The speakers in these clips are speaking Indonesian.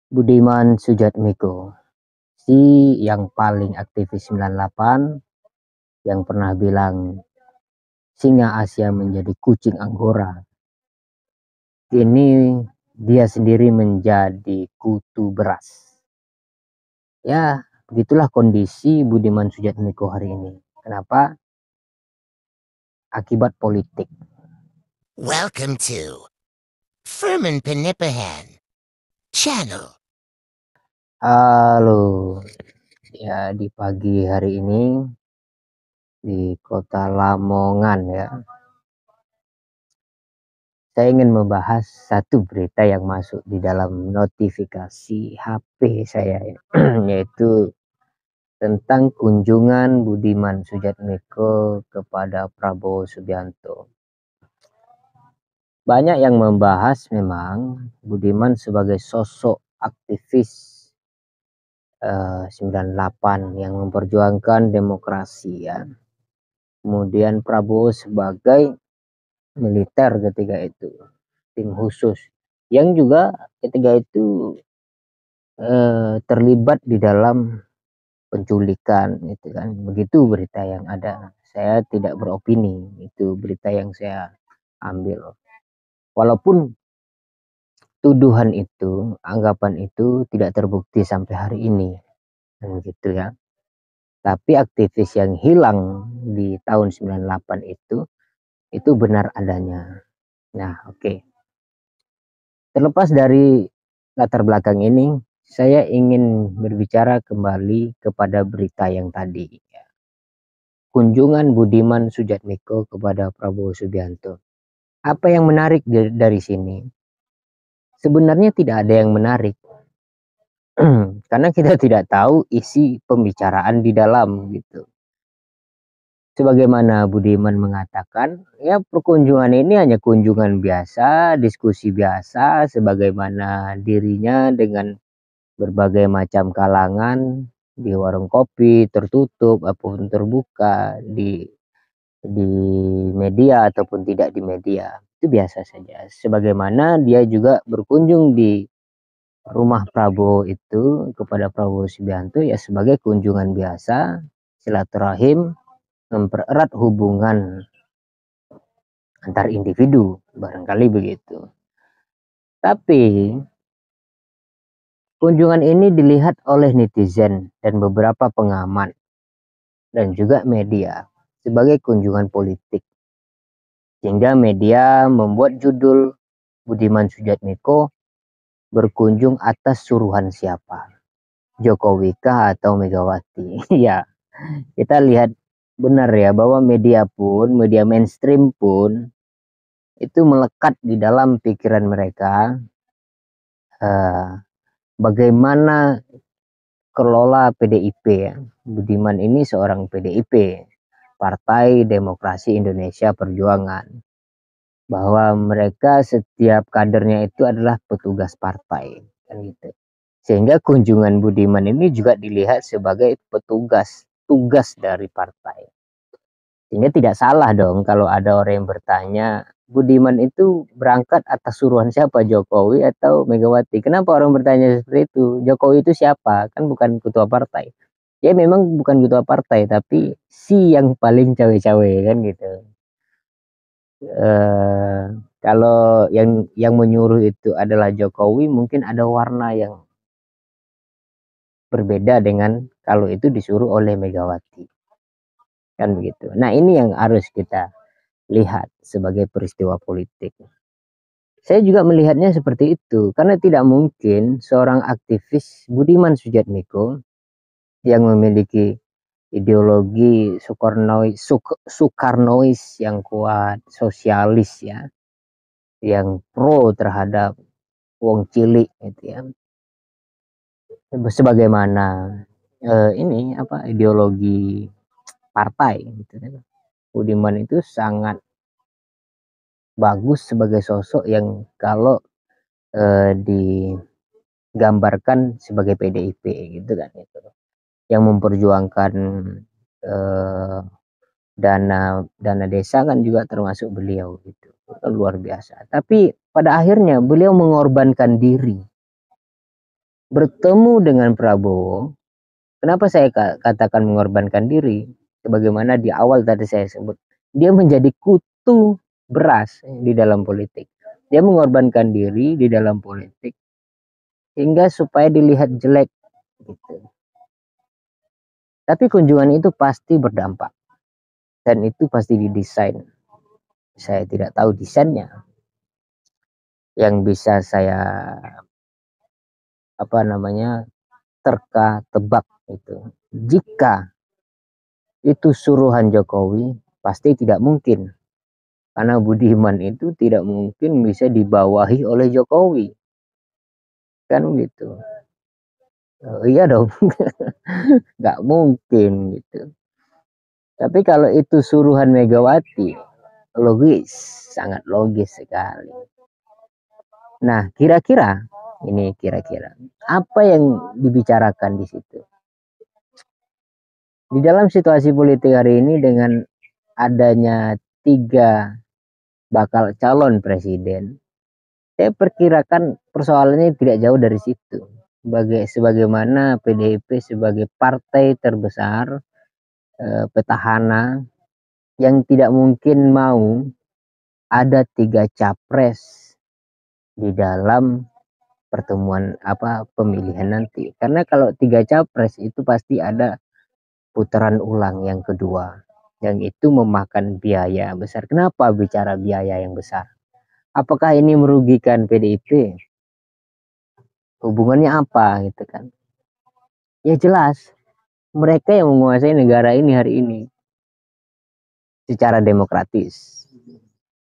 Budiman Sujatmiko, si yang paling aktivis 98, yang pernah bilang singa Asia menjadi kucing Anggora. Kini dia sendiri menjadi kutu beras. Ya, begitulah kondisi Budiman Sujatmiko hari ini. Kenapa? Akibat politik. Welcome to Furman Penipahan Channel. Halo, ya di pagi hari ini di kota Lamongan ya. Saya ingin membahas satu berita yang masuk di dalam notifikasi HP saya ya. Yaitu tentang kunjungan Budiman Sujatmiko kepada Prabowo Subianto. Banyak yang membahas memang Budiman sebagai sosok aktivis 98 yang memperjuangkan demokrasi ya. Kemudian Prabowo sebagai militer ketika itu, tim khusus yang juga ketika itu terlibat di dalam penculikan itu kan. Begitu berita yang ada. Saya tidak beropini, itu berita yang saya ambil. Walaupun tuduhan itu, anggapan itu tidak terbukti sampai hari ini kan gitu ya. Tapi aktivis yang hilang di tahun 98 itu benar adanya. Nah, oke. Terlepas dari latar belakang ini, saya ingin berbicara kembali kepada berita yang tadi. Kunjungan Budiman Sujatmiko kepada Prabowo Subianto. Apa yang menarik dari sini? Sebenarnya tidak ada yang menarik. Karena kita tidak tahu isi pembicaraan di dalam gitu. Sebagaimana Budiman mengatakan, ya perkunjungan ini hanya kunjungan biasa, diskusi biasa, sebagaimana dirinya dengan berbagai macam kalangan di warung kopi tertutup ataupun terbuka, di media ataupun tidak di media, itu biasa saja. Sebagaimana dia juga berkunjung di rumah Prabowo itu kepada Prabowo Subianto ya sebagai kunjungan biasa, silaturahim, mempererat hubungan antar individu, barangkali begitu. Tapi kunjungan ini dilihat oleh netizen dan beberapa pengamat dan juga media sebagai kunjungan politik. Sehingga media membuat judul Budiman Sujatmiko berkunjung atas suruhan siapa? Jokowi kah atau Megawati? Ya, kita lihat benar ya bahwa media pun, media mainstream pun itu melekat di dalam pikiran mereka bagaimana kelola PDIP ya. Budiman ini seorang PDIP, Partai Demokrasi Indonesia Perjuangan, bahwa mereka setiap kadernya itu adalah petugas partai kan gitu. Sehingga kunjungan Budiman ini juga dilihat sebagai tugas dari partai. Sehingga tidak salah dong kalau ada orang yang bertanya, Budiman itu berangkat atas suruhan siapa, Jokowi atau Megawati? Kenapa orang bertanya seperti itu? Jokowi itu siapa? Kan bukan ketua partai. Ya memang bukan ketua partai, tapi si yang paling cawe-cawe kan gitu. Kalau yang menyuruh itu adalah Jokowi, mungkin ada warna yang berbeda dengan kalau itu disuruh oleh Megawati. Kan begitu. Nah, ini yang harus kita lihat sebagai peristiwa politik. Saya juga melihatnya seperti itu karena tidak mungkin seorang aktivis Budiman Sujatmiko yang memiliki ideologi Soekarnois yang kuat, sosialis ya, yang pro terhadap wong cilik gitu ya. Sebagaimana ini apa ideologi partai gitu ya. Budiman itu sangat bagus sebagai sosok yang kalau digambarkan sebagai PDIP gitu kan itu yang memperjuangkan eh, dana desa kan juga termasuk beliau gitu, itu luar biasa. Tapi pada akhirnya beliau mengorbankan diri bertemu dengan Prabowo. Kenapa saya katakan mengorbankan diri? Sebagaimana di awal tadi saya sebut, dia menjadi kutu beras di dalam politik. Dia mengorbankan diri di dalam politik hingga supaya dilihat jelek gitu. Tapi kunjungan itu pasti berdampak dan itu pasti didesain. Saya tidak tahu desainnya. Yang bisa saya tebak itu. Jika itu suruhan Jokowi, pasti tidak mungkin. Karena Budiman itu tidak mungkin bisa dibawahi oleh Jokowi. Kan gitu. Oh, iya dong. Nggak mungkin gitu. Tapi kalau itu suruhan Megawati, logis, sangat logis sekali. Nah, kira-kira apa yang dibicarakan di situ? Di dalam situasi politik hari ini dengan adanya 3 bakal calon presiden, saya perkirakan persoalannya tidak jauh dari situ. Sebagaimana PDIP sebagai partai terbesar petahana yang tidak mungkin mau ada 3 capres di dalam pertemuan pemilihan nanti. Karena kalau 3 capres itu pasti ada putaran ulang yang kedua, yang itu memakan biaya besar. Kenapa bicara biaya yang besar? Apakah ini merugikan PDIP? Hubungannya apa gitu kan? Ya jelas, mereka yang menguasai negara ini hari ini secara demokratis,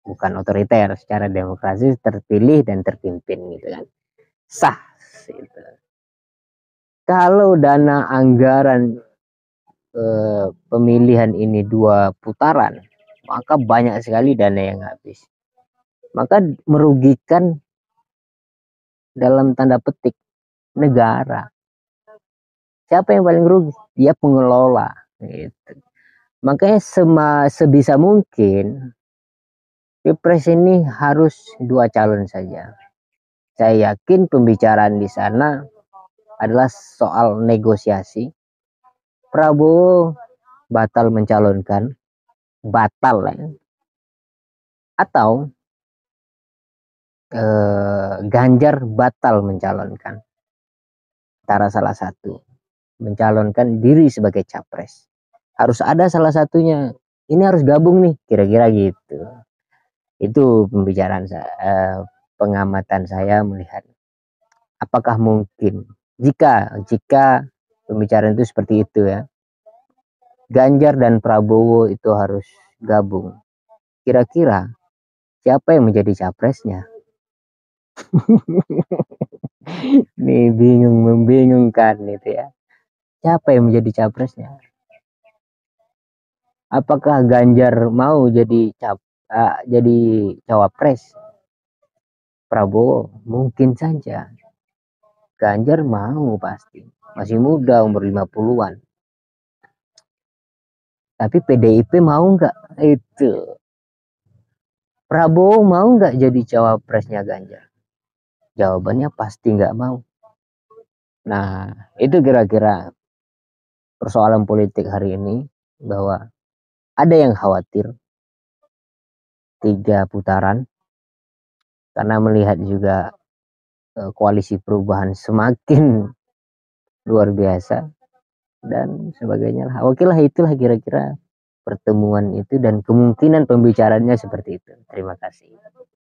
bukan otoriter, secara demokratis terpilih dan terpimpin gitu kan. Sah gitu. Kalau dana anggaran pemilihan ini 2 putaran, maka banyak sekali dana yang habis. Maka merugikan dalam tanda petik negara. Siapa yang paling rugi? Dia pengelola. Gitu. Makanya sebisa mungkin Pilpres ini harus 2 calon saja. Saya yakin pembicaraan di sana adalah soal negosiasi. Prabowo batal mencalonkan, atau Ganjar batal mencalonkan. Antara salah satu mencalonkan diri sebagai capres. Harus ada salah satunya. Ini harus gabung nih, kira-kira gitu. Itu pembicaraan saya, pengamatan saya melihat apakah mungkin jika pembicaraan itu seperti itu ya. Ganjar dan Prabowo itu harus gabung. Kira-kira siapa yang menjadi capresnya? Nih membingungkan gitu ya. Siapa yang menjadi capresnya? Apakah Ganjar mau jadi cawapres? Prabowo mungkin saja. Ganjar mau pasti. Masih muda, umur 50-an. Tapi PDIP mau nggak? Itu. Prabowo mau nggak jadi cawapresnya Ganjar? Jawabannya pasti nggak mau. Nah, itu kira-kira persoalan politik hari ini, bahwa ada yang khawatir 3 putaran karena melihat juga koalisi perubahan semakin luar biasa dan sebagainya lah. Oke lah, itulah kira-kira pertemuan itu dan kemungkinan pembicaranya seperti itu. Terima kasih.